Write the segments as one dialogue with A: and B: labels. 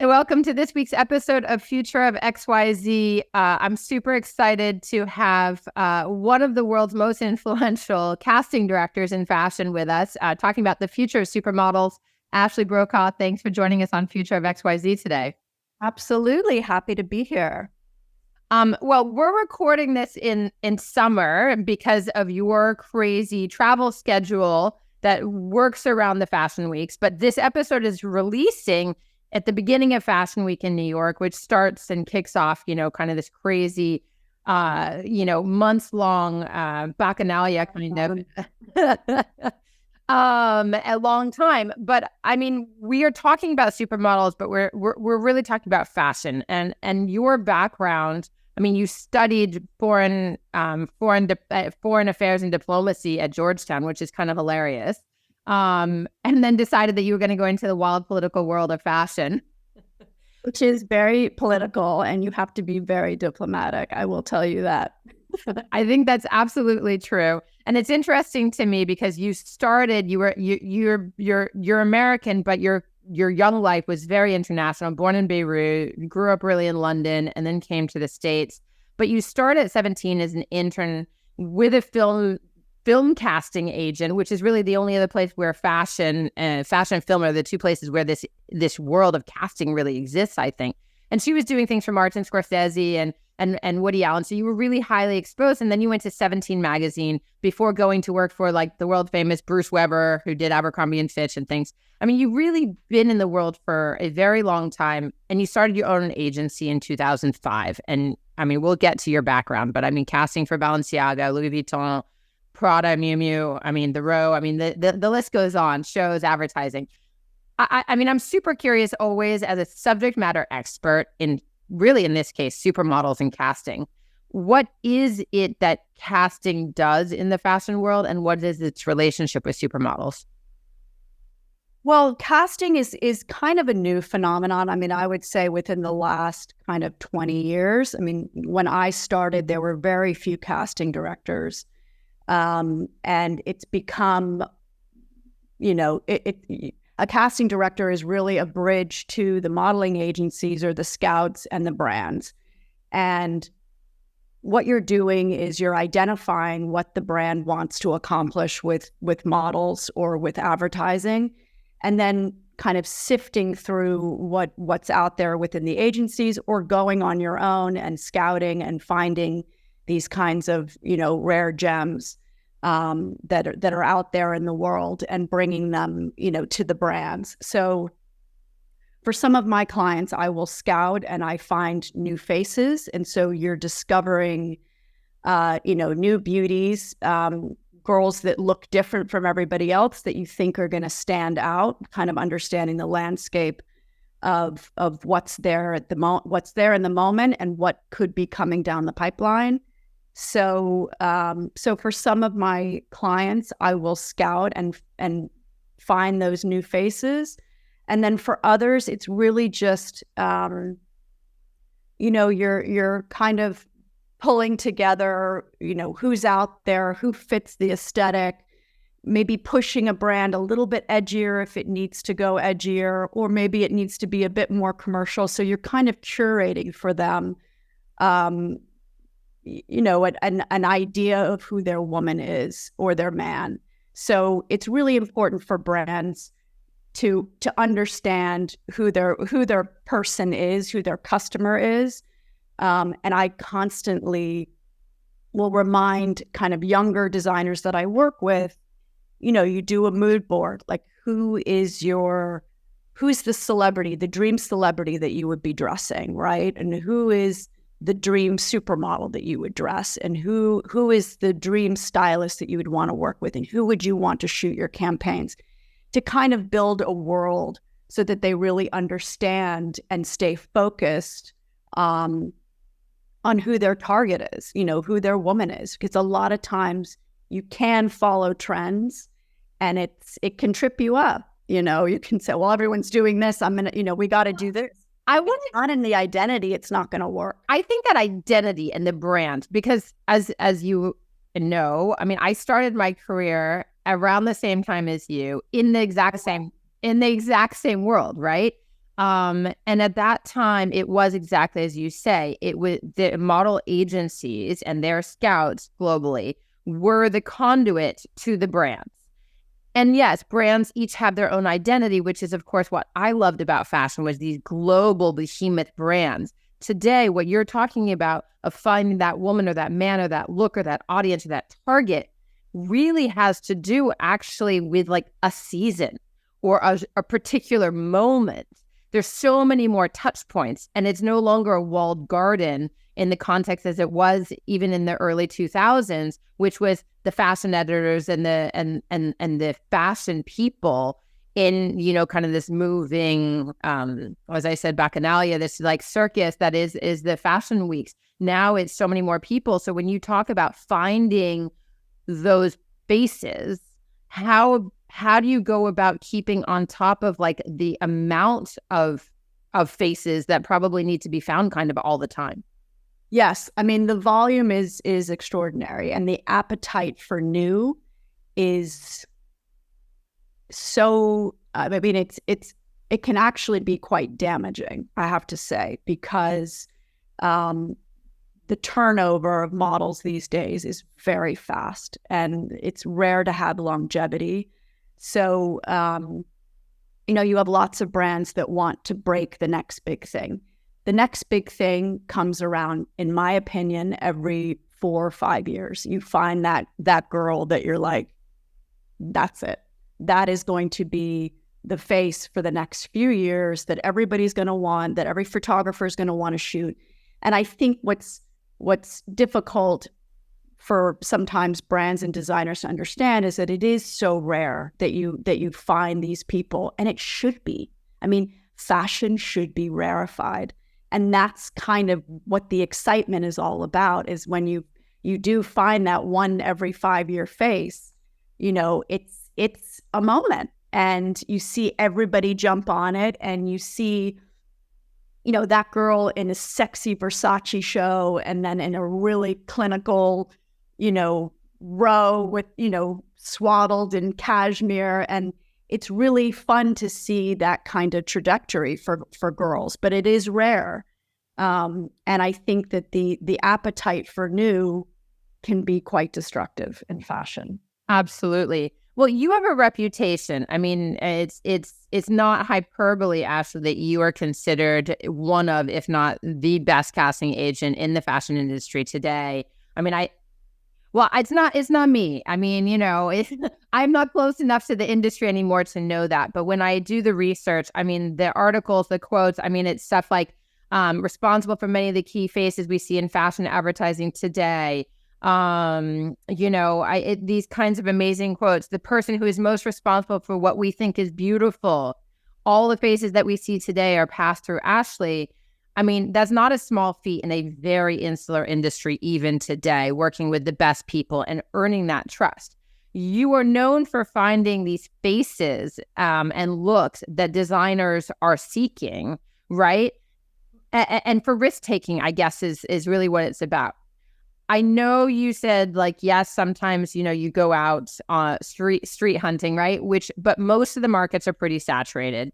A: welcome to this week's episode of Future of XYZ. I'm super excited to have one of the world's most influential casting directors in fashion with us, talking about the future of supermodels. Ashley Brokaw, thanks for joining us on Future of XYZ today.
B: Absolutely. Happy to be here.
A: Well, we're recording this in summer because of your crazy travel schedule that works around the fashion weeks. But this episode is releasing at the beginning of Fashion Week in New York, which starts and kicks off, kind of this crazy, months-long bacchanalia kind of a long time. But I mean, we are talking about supermodels, but we're really talking about fashion and your background. I mean, you studied foreign affairs and diplomacy at Georgetown, which is kind of hilarious. And then decided that you were going to go into the wild political world of fashion.
B: Which is very political, and you have to be very diplomatic. I will tell you that.
A: I think that's absolutely true. And it's interesting to me because you started, you're American, but your young life was very international, born in Beirut, grew up really in London, and then came to the States. But you started at 17 as an intern with a film casting agent, which is really the only other place where fashion and film are the two places where this world of casting really exists, I think. And she was doing things for Martin Scorsese and Woody Allen. So you were really highly exposed. And then you went to 17 magazine before going to work for like the world famous Bruce Weber, who did Abercrombie and Fitch and things. I mean, you've really been in the world for a very long time. And you started your own agency in 2005. And I mean, we'll get to your background, but I mean, casting for Balenciaga, Louis Vuitton, Prada, Miu Miu, I mean, the Row, I mean, the list goes on, shows, advertising. I mean, I'm super curious always as a subject matter expert in this case, supermodels and casting. What is it that casting does in the fashion world, and what is its relationship with supermodels?
B: Well, casting is kind of a new phenomenon. I mean, I would say within the last kind of 20 years. I mean, when I started, there were very few casting directors. And it's become, a casting director is really a bridge to the modeling agencies or the scouts and the brands. And what you're doing is you're identifying what the brand wants to accomplish with models or with advertising, and then kind of sifting through what's out there within the agencies or going on your own and scouting and finding these kinds of, rare gems that are out there in the world and bringing them, to the brands. So for some of my clients, I will scout and I find new faces. And so you're discovering, new beauties, girls that look different from everybody else that you think are going to stand out, kind of understanding the landscape of what's there at what's there in the moment and what could be coming down the pipeline. So for some of my clients, I will scout and find those new faces. And then for others, it's really just, you're kind of pulling together, who's out there, who fits the aesthetic, maybe pushing a brand a little bit edgier if it needs to go edgier, or maybe it needs to be a bit more commercial. So you're kind of curating for them, an idea of who their woman is or their man. So it's really important for brands to understand who their person is, who their customer is. And I constantly will remind kind of younger designers that I work with, you do a mood board, like who's the celebrity, the dream celebrity that you would be dressing, right? And who is the dream supermodel that you would dress, and who is the dream stylist that you would want to work with, and who would you want to shoot your campaigns, to kind of build a world so that they really understand and stay focused on who their target is, who their woman is. Because a lot of times you can follow trends and it can trip you up. You can say, well, everyone's doing this. We got to do this. Not in the identity, it's not going to work.
A: I think that identity and the brand, because as you know, I mean, I started my career around the same time as you in the exact same world, right? And at that time, it was exactly as you say. It was the model agencies and their scouts globally were the conduit to the brands. And yes, brands each have their own identity, which is, of course, what I loved about fashion was these global behemoth brands. Today, what you're talking about of finding that woman or that man or that look or that audience or that target really has to do actually with like a season or a particular moment. There's so many more touch points, and it's no longer a walled garden in the context as it was even in the early 2000s, which was the fashion editors and the fashion people in, you know, kind of this moving, as I said, bacchanalia, this like circus that is the fashion weeks. Now it's so many more people. So when you talk about finding those faces, how do you go about keeping on top of like the amount of faces that probably need to be found kind of all the time?
B: Yes, I mean the volume is extraordinary, and the appetite for new is so. I mean, it can actually be quite damaging, I have to say, because the turnover of models these days is very fast, and it's rare to have longevity. So, you know, you have lots of brands that want to break the next big thing. The next big thing comes around, in my opinion, every 4 or 5 years. You find that girl that you're like, that's it. That is going to be the face for the next few years that everybody's going to want, that every photographer is going to want to shoot. And I think what's difficult for sometimes brands and designers to understand is that it is so rare that you find these people, and it should be. I mean, fashion should be rarefied. And that's kind of what the excitement is all about, is when you do find that one every 5-year face, you know, it's a moment, and you see everybody jump on it, and you see, you know, that girl in a sexy Versace show, and then in a really clinical, you know, row with, you know, swaddled in cashmere. And it's really fun to see that kind of trajectory for girls, but it is rare. And I think that the appetite for new can be quite destructive in fashion.
A: Absolutely. Well, you have a reputation. I mean, it's not hyperbole, Ashley, that you are considered one of, if not the best casting agent in the fashion industry today. I mean, it's not me. I mean, you know, I'm not close enough to the industry anymore to know that. But when I do the research, I mean, the articles, the quotes, I mean, it's stuff like responsible for many of the key faces we see in fashion advertising today. You know, these kinds of amazing quotes. The person who is most responsible for what we think is beautiful. All the faces that we see today are passed through Ashley. I mean, that's not a small feat in a very insular industry, even today, working with the best people and earning that trust. You are known for finding these faces and looks that designers are seeking, right? And for risk taking, I guess, is really what it's about. I know you said, like, yes, sometimes, you know, you go out street hunting, right? But most of the markets are pretty saturated.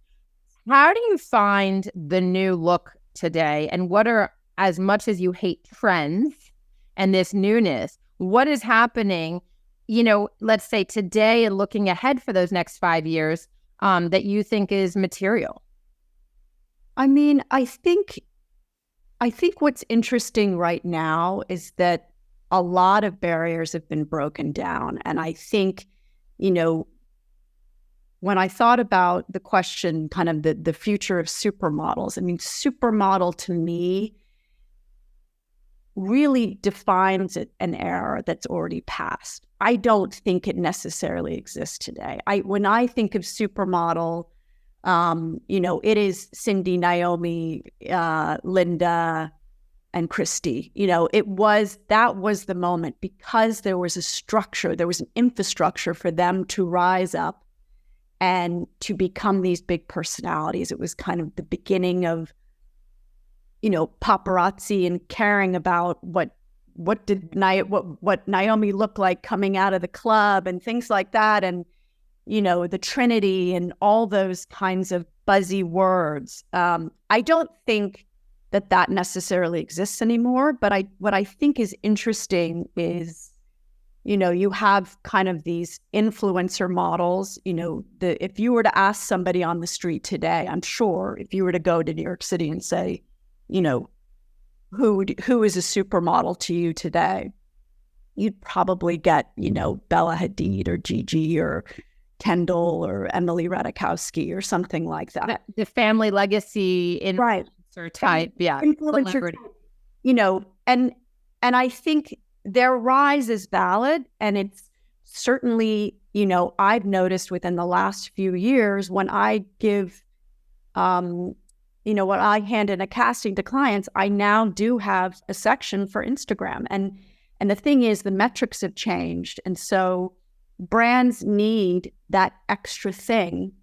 A: How do you find the new look today? And what are, as much as you hate trends and this newness, what is happening, you know, let's say today and looking ahead for those next 5 years that you think is material?
B: I mean, I think what's interesting right now is that a lot of barriers have been broken down. And I think, you know, when I thought about the question, kind of the future of supermodels, I mean, supermodel to me really defines an era that's already passed. I don't think it necessarily exists today. When I think of supermodel, you know, it is Cindy, Naomi, Linda, and Christy. You know, that was the moment, because there was a structure, there was an infrastructure for them to rise up and to become these big personalities. It was kind of the beginning of, you know, paparazzi and caring about what Naomi looked like coming out of the club and things like that. And, you know, the Trinity and all those kinds of buzzy words. I don't think that necessarily exists anymore, but what I think is interesting is, you have kind of these influencer models. If you were to ask somebody on the street today, I'm sure if you were to go to New York City and say, who is a supermodel to you today, you'd probably get, Bella Hadid or Gigi or Kendall or Emily Ratajkowski or something like that.
A: The family legacy
B: Right.
A: Type, yeah,
B: influencer, and I think their rise is valid, and it's certainly, I've noticed within the last few years when I give, when I hand in a casting to clients, I now do have a section for Instagram, and the thing is, the metrics have changed, and so brands need that extra thing.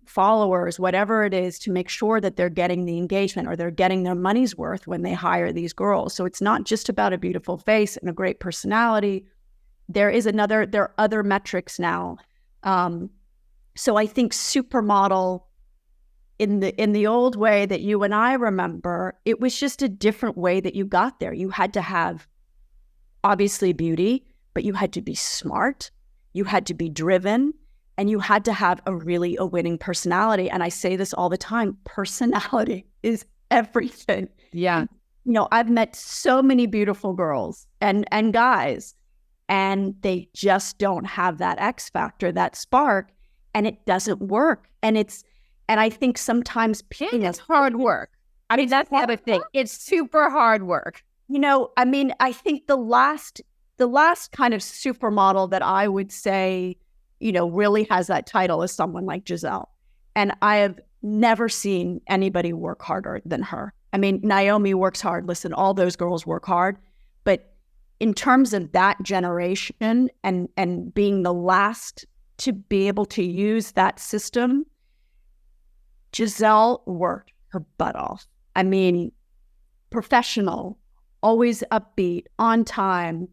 B: Followers, whatever it is, to make sure that they're getting the engagement or they're getting their money's worth when they hire these girls. So it's not just about a beautiful face and a great personality. There are other metrics now. So I think supermodel in the old way that you and I remember, it was just a different way that you got there. You had to have obviously beauty, but you had to be smart, you had to be driven, and you had to have a winning personality. And I say this all the time, personality is everything.
A: Yeah.
B: I've met so many beautiful girls and guys, and they just don't have that X factor, that spark, and it doesn't work. And I think sometimes
A: it's hard work. I mean, that's the other thing. It's super hard work.
B: I think the last kind of supermodel that I would say, really has that title is someone like Giselle. And I have never seen anybody work harder than her. I mean, Naomi works hard. Listen, all those girls work hard. But in terms of that generation and being the last to be able to use that system, Giselle worked her butt off. I mean, professional, always upbeat, on time,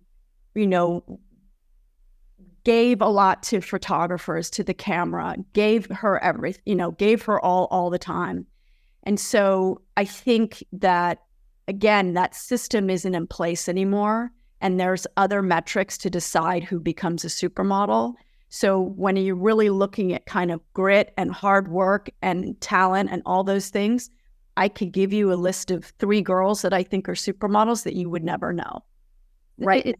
B: gave a lot to photographers, to the camera, gave her everything, gave her all the time. And so I think that, again, that system isn't in place anymore. And there's other metrics to decide who becomes a supermodel. So when you're really looking at kind of grit and hard work and talent and all those things, I could give you a list of 3 girls that I think are supermodels that you would never know. Right.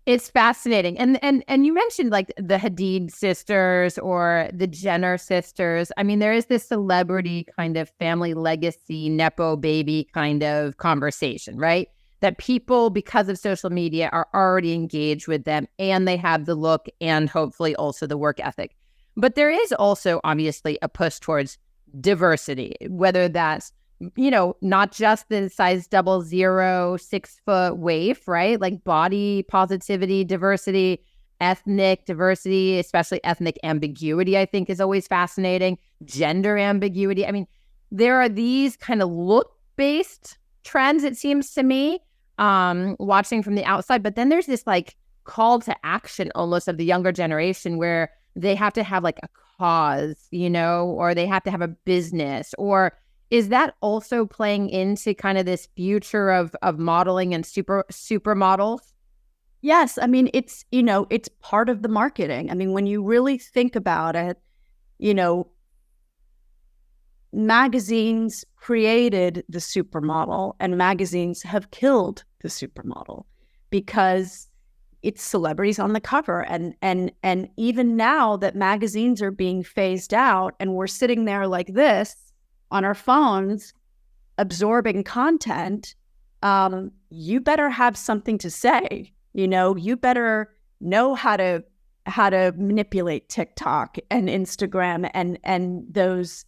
A: It's fascinating. And you mentioned like the Hadid sisters or the Jenner sisters. I mean, there is this celebrity kind of family legacy, Nepo baby kind of conversation, right? That people, because of social media, are already engaged with them, and they have the look and hopefully also the work ethic. But there is also obviously a push towards diversity, whether that's, not just the size 00, 6 foot waif, right? Like body positivity, diversity, ethnic diversity, especially ethnic ambiguity, I think is always fascinating. Gender ambiguity. I mean, there are these kind of look-based trends, it seems to me, watching from the outside. But then there's this like call to action almost of the younger generation where they have to have like a cause, or they have to have a business, or is that also playing into kind of this future of modeling and supermodels?
B: Yes. I mean, it's part of the marketing. I mean, when you really think about it, magazines created the supermodel, and magazines have killed the supermodel because it's celebrities on the cover. And even now that magazines are being phased out and we're sitting there like this on our phones, absorbing content, you better have something to say. You better know how to manipulate TikTok and Instagram and those,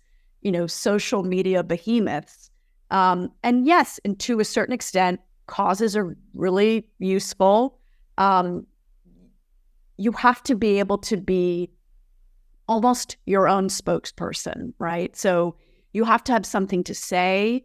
B: social media behemoths. And yes, and to a certain extent, causes are really useful. You have to be able to be almost your own spokesperson, right? So you have to have something to say.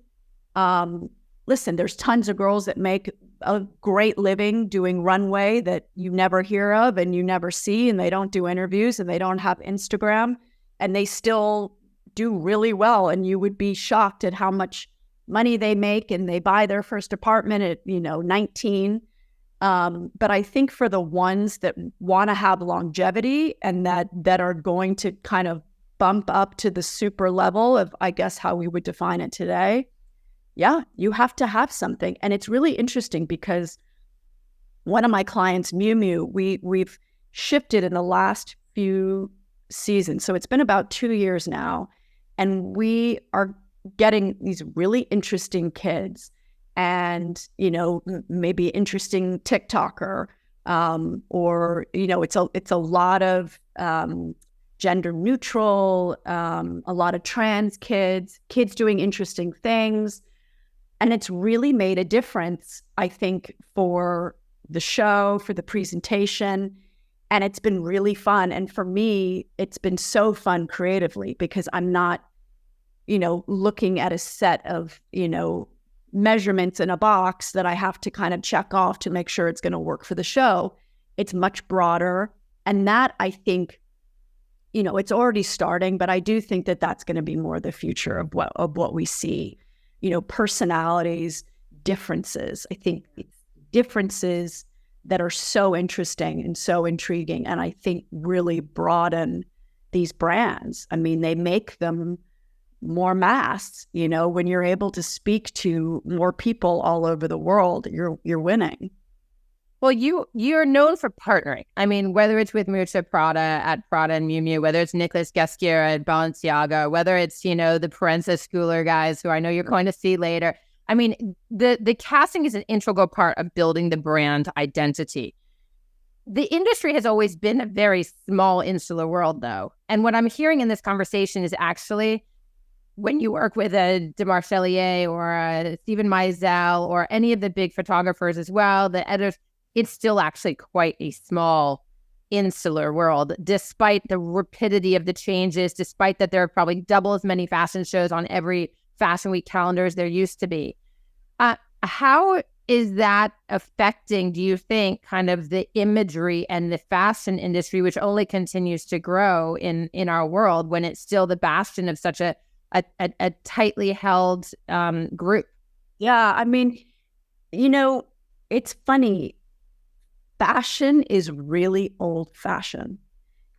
B: Listen, there's tons of girls that make a great living doing runway that you never hear of and you never see, and they don't do interviews and they don't have Instagram, and they still do really well, and you would be shocked at how much money they make, and they buy their first apartment at 19. But I think for the ones that want to have longevity and that are going to kind of bump up to the super level of, I guess, how we would define it today, yeah, you have to have something. And it's really interesting because one of my clients, Miu Miu, we've shifted in the last few seasons. So it's been about 2 years now, and we are getting these really interesting kids and, maybe interesting TikToker, or, it's a lot of gender neutral, a lot of trans kids doing interesting things. And it's really made a difference, I think, for the show, for the presentation. And it's been really fun. And for me, it's been so fun creatively because I'm not, looking at a set of, measurements in a box that I have to kind of check off to make sure it's going to work for the show. It's much broader. And that, I think, it's already starting, but I do think that that's going to be more the future of what we see, personalities, differences. I think differences that are so interesting and so intriguing, and I think really broaden these brands. I mean, they make them more mass. When you're able to speak to more people all over the world, you're winning.
A: Well, you're known for partnering. I mean, whether it's with Mucha Prada at Prada and Miu Miu, whether it's Nicolas Gasquier at Balenciaga, whether it's, the Princess Schooler guys who I know you're going to see later. I mean, the casting is an integral part of building the brand identity. The industry has always been a very small, insular world, though. And what I'm hearing in this conversation is actually when you work with a De Marchelier or a Steven Meisel or any of the big photographers as well, the editors, it's still actually quite a small, insular world, despite the rapidity of the changes, despite that there are probably double as many fashion shows on every Fashion Week calendar as there used to be. How is that affecting, do you think, kind of the imagery and the fashion industry, which only continues to grow in our world when it's still the bastion of such a tightly held group?
B: Yeah, I mean, it's funny. Fashion is really old-fashioned,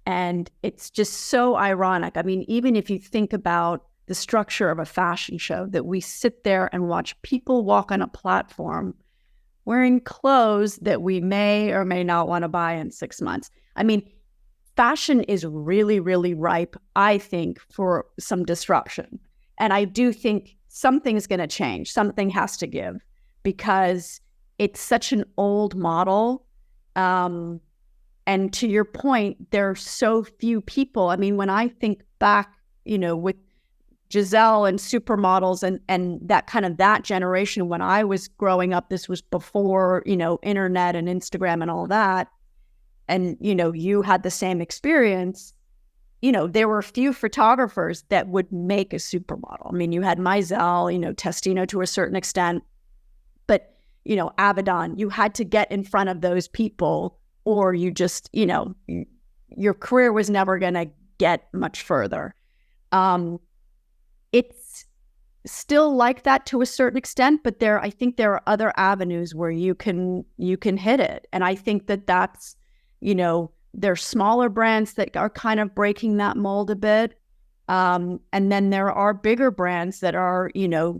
B: and it's just so ironic. I mean, even if you think about the structure of a fashion show, that we sit there and watch people walk on a platform wearing clothes that we may or may not want to buy in 6 months. I mean, fashion is really, really ripe, I think, for some disruption. And I do think something's going to change. Something has to give because it's such an old model. And to your point, there are so few people. I mean, when I think back, with Giselle and Supermodels and that kind of that generation, when I was growing up, this was before, internet and Instagram and all that. And, you had the same experience. There were a few photographers that would make a supermodel. I mean, you had Meisel, Testino to a certain extent, but, Avedon, you had to get in front of those people or you just, your career was never going to get much further. It's still like that to a certain extent, but I think there are other avenues where you can hit it. And I think that's, there's smaller brands that are kind of breaking that mold a bit. And then there are bigger brands that are,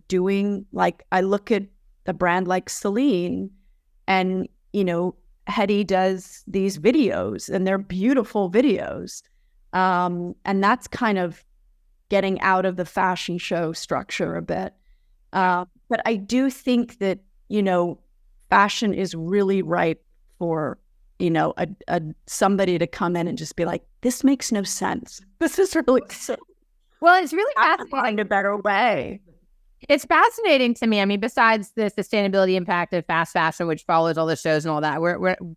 B: doing, like, I look at a brand like Celine and, Hetty does these videos and they're beautiful videos. And that's kind of getting out of the fashion show structure a bit. But I do think that, fashion is really ripe for, somebody to come in and just be like, this makes no sense. This is really so.
A: Well, it's really
B: fascinating. Find a better way.
A: It's fascinating to me. I mean, besides the sustainability impact of fast fashion, which follows all the shows and all that,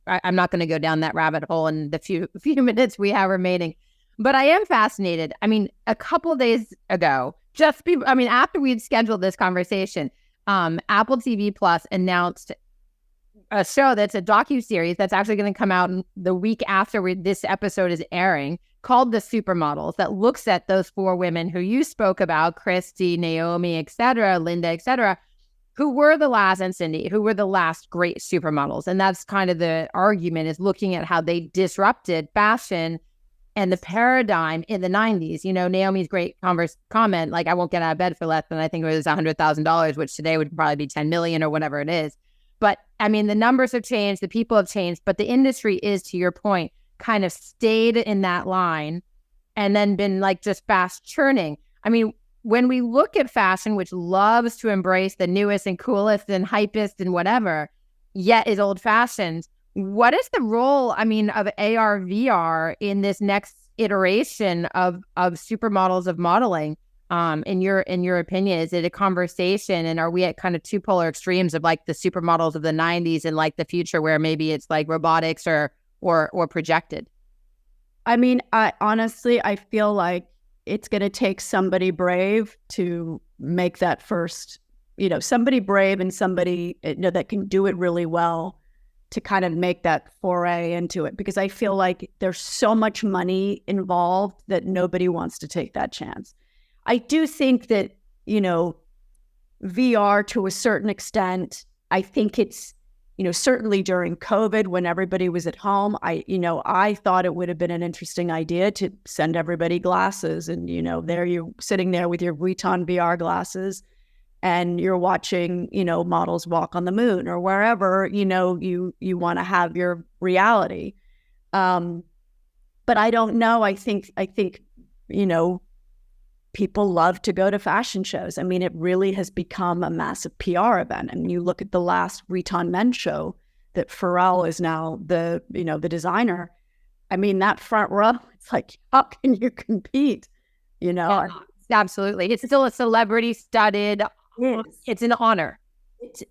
A: I'm not going to go down that rabbit hole in the few minutes we have remaining. But I am fascinated. I mean, a couple of days ago, after we'd scheduled this conversation, Apple TV Plus announced a show that's a docuseries that's actually going to come out the week after this episode is airing, called The Supermodels, that looks at those 4 women who you spoke about, Christy, Naomi, etc., Linda, etc., who were the last, and Cindy, who were the last great supermodels. And that's kind of the argument, is looking at how they disrupted fashion and the paradigm in the 90s. You know, Naomi's great comment, like, I won't get out of bed for less than, I think it was $100,000, which today would probably be 10 million or whatever it is. But I mean, the numbers have changed, the people have changed, but the industry is, to your point, kind of stayed in that line and then been like just fast churning. I mean, when we look at fashion, which loves to embrace the newest and coolest and hypest and whatever, yet is old fashioned, what is the role, I mean, of AR, VR in this next iteration of supermodels of modeling? In your opinion, is it a conversation, and are we at kind of two polar extremes of like the supermodels of the 90s and like the future where maybe it's like robotics or projected?
B: I mean, I honestly feel like it's going to take somebody brave to make that first, somebody brave and somebody that can do it really well to kind of make that foray into it, because I feel like there's so much money involved that nobody wants to take that chance. I do think that, VR to a certain extent, I think it's, certainly during COVID when everybody was at home, I thought it would have been an interesting idea to send everybody glasses and, there you're sitting there with your Vuitton VR glasses and you're watching, models walk on the moon or wherever, you want to have your reality. But I don't know. I think, people love to go to fashion shows. I mean, it really has become a massive PR event. I mean, you look at the last Vuitton men's show that Pharrell is now the designer. I mean, that front row, it's like, how can you compete?
A: Yeah, absolutely. It's still a celebrity studded. It's an honor.
B: It's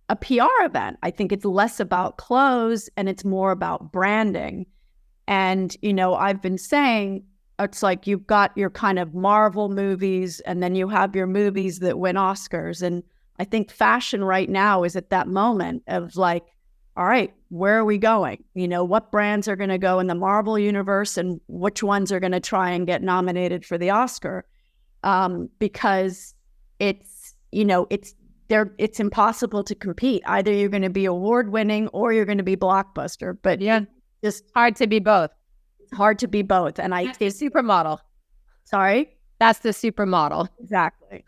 B: a PR event. I think it's less about clothes and it's more about branding. And, I've been saying, it's like you've got your kind of Marvel movies and then you have your movies that win Oscars. And I think fashion right now is at that moment of like, all right, where are we going? What brands are going to go in the Marvel universe and which ones are going to try and get nominated for the Oscar? Because it's impossible to compete. Either you're going to be award winning or you're going to be blockbuster. But
A: yeah,
B: just
A: hard to be both.
B: Hard to be both. And
A: that's the supermodel.
B: Sorry?
A: That's the supermodel.
B: Exactly.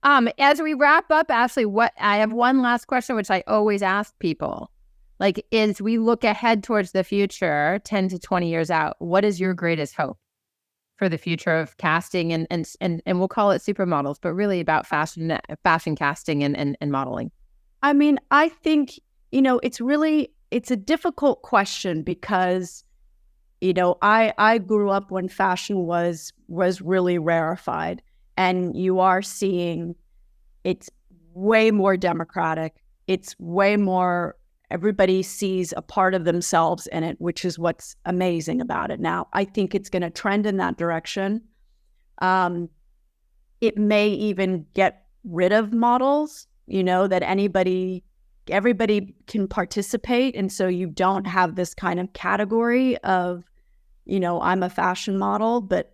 A: As we wrap up, Ashley, I have one last question, which I always ask people. Like, as we look ahead towards the future, 10 to 20 years out, what is your greatest hope for the future of casting and we'll call it supermodels, but really about fashion casting and modeling?
B: I mean, I think, it's a difficult question because I grew up when fashion was really rarefied, and you are seeing it's way more democratic. It's way more, everybody sees a part of themselves in it, which is what's amazing about it. Now, I think it's going to trend in that direction. It may even get rid of models, that everybody can participate. And so you don't have this kind of category of, I'm a fashion model, but,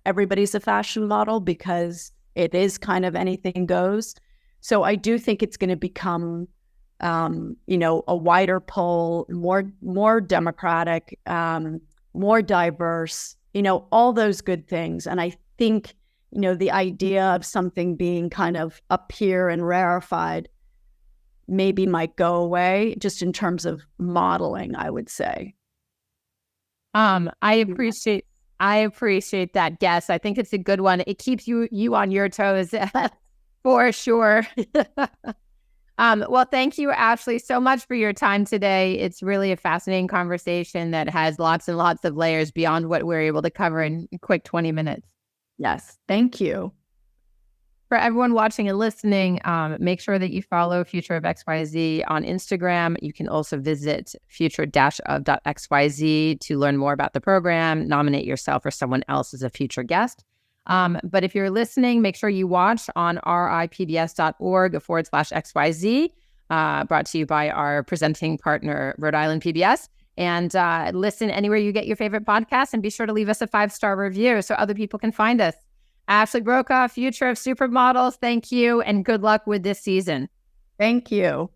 B: everybody's a fashion model because it is kind of anything goes. So I do think it's going to become, a wider poll, more democratic, more diverse, all those good things. And I think, the idea of something being kind of up here and rarefied maybe might go away just in terms of modeling, I would say.
A: I appreciate that guess. I think it's a good one. It keeps you on your toes for sure. Well, thank you, Ashley, so much for your time today. It's really a fascinating conversation that has lots and lots of layers beyond what we're able to cover in a quick 20 minutes.
B: Yes, thank you.
A: For everyone watching and listening, make sure that you follow Future of XYZ on Instagram. You can also visit future-of.xyz to learn more about the program, nominate yourself or someone else as a future guest. But if you're listening, make sure you watch on ripbs.org/XYZ. brought to you by our presenting partner, Rhode Island PBS. And listen anywhere you get your favorite podcast, and be sure to leave us a 5-star review so other people can find us. Ashley Brokaw, future of Supermodels, thank you, and good luck with this season.
B: Thank you.